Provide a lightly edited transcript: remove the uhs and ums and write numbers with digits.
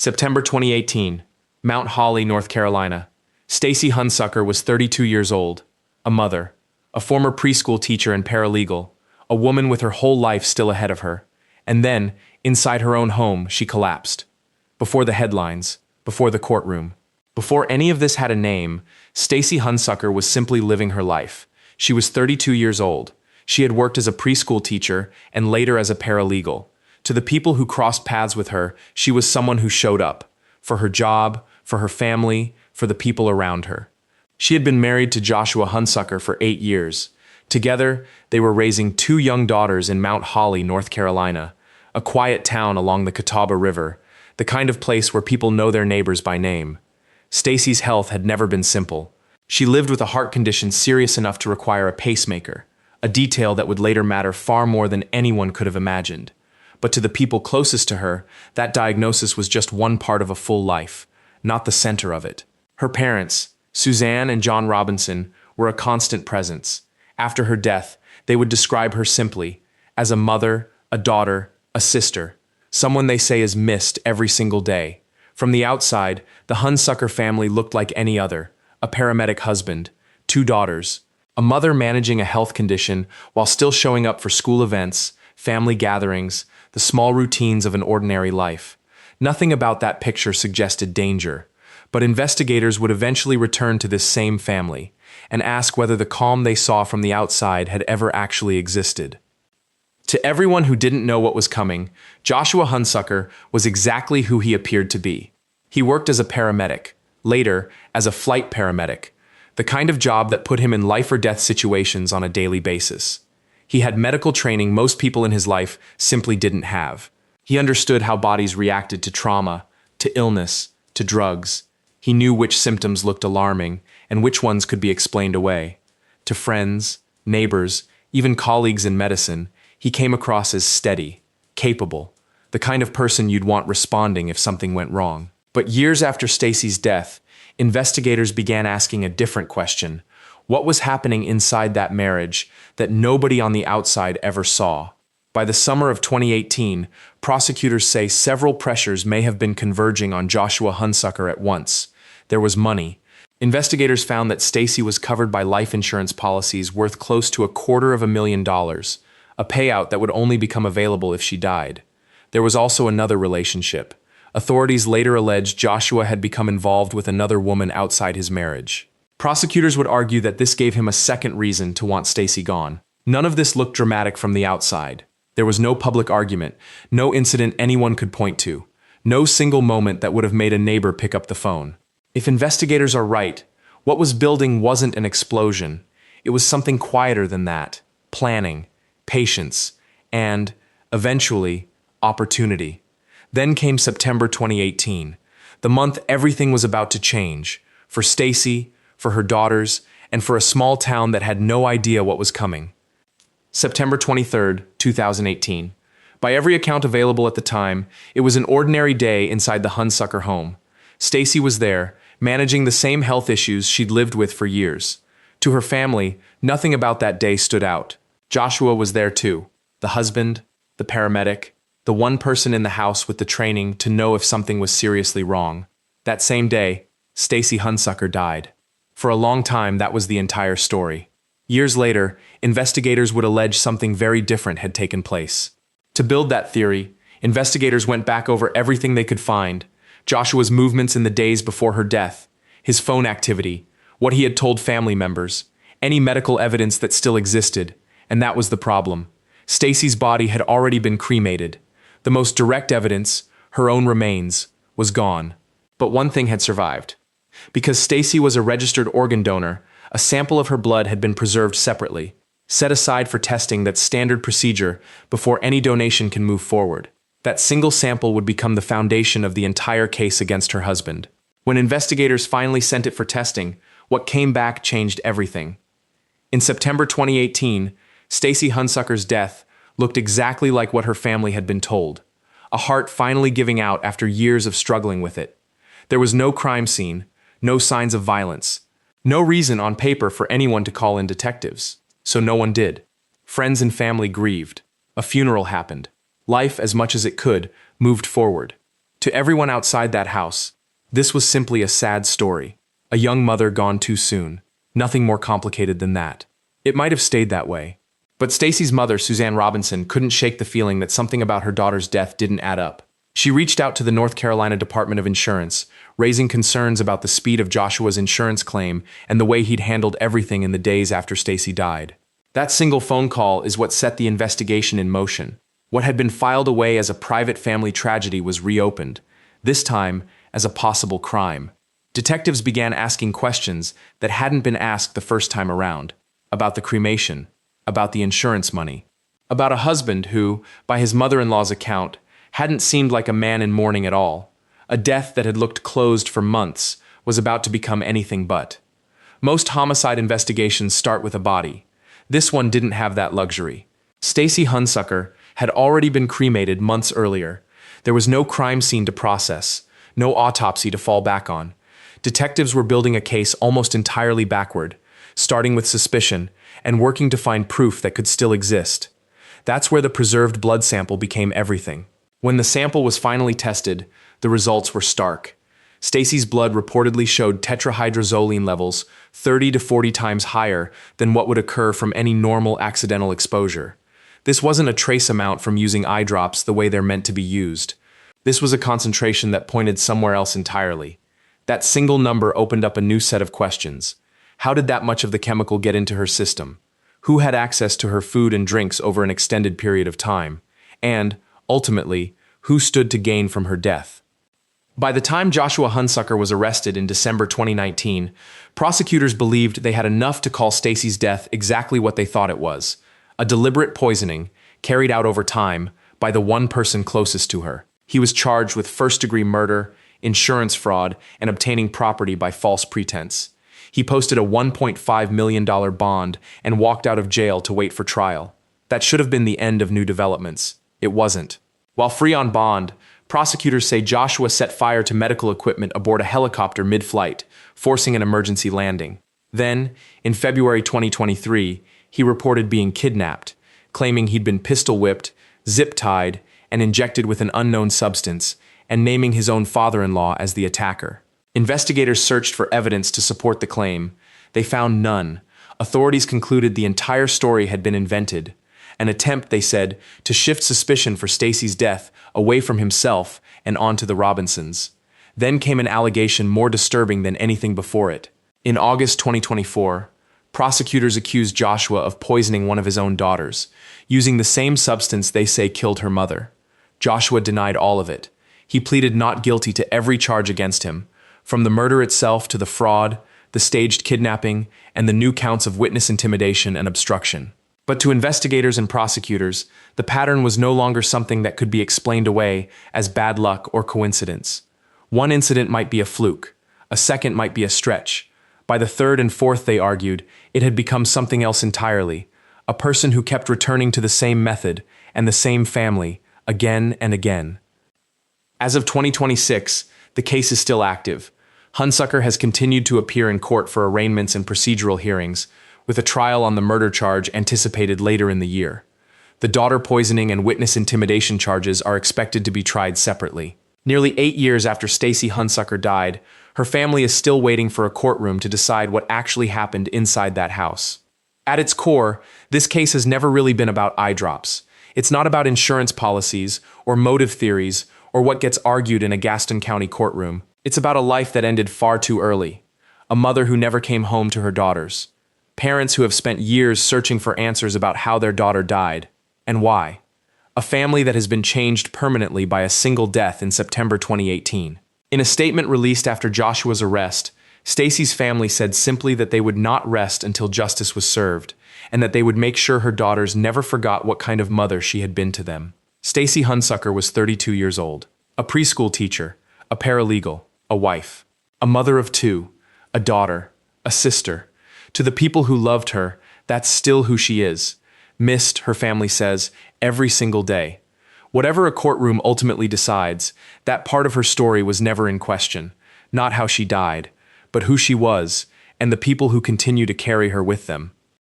September 2018, Mount Holly, North Carolina. Stacy Hunsucker was 32 years old, a mother, a former preschool teacher and paralegal, a woman with her whole life still ahead of her. And then, inside her own home, she collapsed. Before the headlines, before the courtroom. Before any of this had a name, Stacy Hunsucker was simply living her life. She was 32 years old. She had worked as a preschool teacher and later as a paralegal. To the people who crossed paths with her, she was someone who showed up. For her job, for her family, for the people around her. She had been married to Joshua Hunsucker for 8 years. Together, they were raising 2 young daughters in Mount Holly, North Carolina, a quiet town along the Catawba River, the kind of place where people know their neighbors by name. Stacy's health had never been simple. She lived with a heart condition serious enough to require a pacemaker, a detail that would later matter far more than anyone could have imagined. But to the people closest to her, that diagnosis was just one part of a full life, not the center of it. Her parents, Suzanne and John Robinson, were a constant presence. After her death, they would describe her simply as a mother, a daughter, a sister, someone they say is missed every single day. From the outside, the Hunsucker family looked like any other, a paramedic husband, 2 daughters, a mother managing a health condition while still showing up for school events, family gatherings, the small routines of an ordinary life. Nothing about that picture suggested danger, but investigators would eventually return to this same family and ask whether the calm they saw from the outside had ever actually existed. To everyone who didn't know what was coming, Joshua Hunsucker was exactly who he appeared to be. He worked as a paramedic, later as a flight paramedic, the kind of job that put him in life or death situations on a daily basis. He had medical training most people in his life simply didn't have. He understood how bodies reacted to trauma, to illness, to drugs. He knew which symptoms looked alarming and which ones could be explained away. To friends, neighbors, even colleagues in medicine, he came across as steady, capable, the kind of person you'd want responding if something went wrong. But years after Stacy's death, investigators began asking a different question. What was happening inside that marriage that nobody on the outside ever saw? By the summer of 2018, prosecutors say several pressures may have been converging on Joshua Hunsucker at once. There was money. Investigators found that Stacy was covered by life insurance policies worth close to $250,000, a payout that would only become available if she died. There was also another relationship. Authorities later alleged Joshua had become involved with another woman outside his marriage. Prosecutors would argue that this gave him a second reason to want Stacy gone. None of this looked dramatic from the outside. There was no public argument, no incident anyone could point to, no single moment that would have made a neighbor pick up the phone. If investigators are right, what was building wasn't an explosion. It was something quieter than that. Planning, patience, and, eventually, opportunity. Then came September 2018, the month everything was about to change, for Stacy, for her daughters, and for a small town that had no idea what was coming. September 23, 2018. By every account available at the time, it was an ordinary day inside the Hunsucker home. Stacy was there, managing the same health issues she'd lived with for years. To her family, nothing about that day stood out. Joshua was there too, the husband, the paramedic, the one person in the house with the training to know if something was seriously wrong. That same day, Stacy Hunsucker died. For a long time, that was the entire story. Years later, investigators would allege something very different had taken place. To build that theory, investigators went back over everything they could find: Joshua's movements in the days before her death, his phone activity, what he had told family members, any medical evidence that still existed, and that was the problem. Stacy's body had already been cremated. The most direct evidence, her own remains, was gone. But one thing had survived. Because Stacy was a registered organ donor, a sample of her blood had been preserved separately, set aside for testing that's standard procedure before any donation can move forward. That single sample would become the foundation of the entire case against her husband. When investigators finally sent it for testing, what came back changed everything. In September 2018, Stacy Hunsucker's death looked exactly like what her family had been told. A heart finally giving out after years of struggling with it. There was no crime scene, no signs of violence, no reason on paper for anyone to call in detectives. So no one did. Friends and family grieved. A funeral happened. Life, as much as it could, moved forward. To everyone outside that house, this was simply a sad story. A young mother gone too soon. Nothing more complicated than that. It might have stayed that way. But Stacy's mother, Suzanne Robinson, couldn't shake the feeling that something about her daughter's death didn't add up. She reached out to the North Carolina Department of Insurance, raising concerns about the speed of Joshua's insurance claim and the way he'd handled everything in the days after Stacy died. That single phone call is what set the investigation in motion. What had been filed away as a private family tragedy was reopened, this time as a possible crime. Detectives began asking questions that hadn't been asked the first time around, about the cremation, about the insurance money, about a husband who, by his mother-in-law's account, hadn't seemed like a man in mourning at all. A death that had looked closed for months was about to become anything but. Most homicide investigations start with a body. This one didn't have that luxury. Stacy Hunsucker had already been cremated months earlier. There was no crime scene to process, no autopsy to fall back on. Detectives were building a case almost entirely backward, starting with suspicion and working to find proof that could still exist. That's where the preserved blood sample became everything. When the sample was finally tested, the results were stark. Stacy's blood reportedly showed tetrahydrozoline levels 30 to 40 times higher than what would occur from any normal accidental exposure. This wasn't a trace amount from using eye drops the way they're meant to be used. This was a concentration that pointed somewhere else entirely. That single number opened up a new set of questions. How did that much of the chemical get into her system? Who had access to her food and drinks over an extended period of time? And, ultimately, who stood to gain from her death? By the time Joshua Hunsucker was arrested in December 2019, prosecutors believed they had enough to call Stacy's death exactly what they thought it was: a deliberate poisoning carried out over time by the one person closest to her. He was charged with first-degree murder, insurance fraud, and obtaining property by false pretense. He posted a $1.5 million bond and walked out of jail to wait for trial. That should have been the end of new developments. It wasn't. While free on bond, prosecutors say Joshua set fire to medical equipment aboard a helicopter mid-flight, forcing an emergency landing. Then, in February 2023, he reported being kidnapped, claiming he'd been pistol-whipped, zip-tied, and injected with an unknown substance, and naming his own father-in-law as the attacker. Investigators searched for evidence to support the claim. They found none. Authorities concluded the entire story had been invented. An attempt, they said, to shift suspicion for Stacy's death away from himself and onto the Robinsons. Then came an allegation more disturbing than anything before it. In August 2024, prosecutors accused Joshua of poisoning one of his own daughters, using the same substance they say killed her mother. Joshua denied all of it. He pleaded not guilty to every charge against him, from the murder itself to the fraud, the staged kidnapping, and the new counts of witness intimidation and obstruction. But to investigators and prosecutors, the pattern was no longer something that could be explained away as bad luck or coincidence. One incident might be a fluke, a second might be a stretch. By the third and fourth, they argued, it had become something else entirely, a person who kept returning to the same method and the same family, again and again. As of 2026, the case is still active. Hunsucker has continued to appear in court for arraignments and procedural hearings, with a trial on the murder charge anticipated later in the year. The daughter poisoning and witness intimidation charges are expected to be tried separately. Nearly 8 years after Stacy Hunsucker died, her family is still waiting for a courtroom to decide what actually happened inside that house. At its core, this case has never really been about eye drops. It's not about insurance policies or motive theories or what gets argued in a Gaston County courtroom. It's about a life that ended far too early. A mother who never came home to her daughters. Parents who have spent years searching for answers about how their daughter died and why. A family that has been changed permanently by a single death in September 2018. In a statement released after Joshua's arrest, Stacy's family said simply that they would not rest until justice was served, and that they would make sure her daughters never forgot what kind of mother she had been to them. Stacy Hunsucker was 32 years old, a preschool teacher, a paralegal, a wife, a mother of two, a daughter, a sister. To the people who loved her, that's still who she is. Missed, her family says, every single day. Whatever a courtroom ultimately decides, that part of her story was never in question. Not how she died, but who she was, and the people who continue to carry her with them.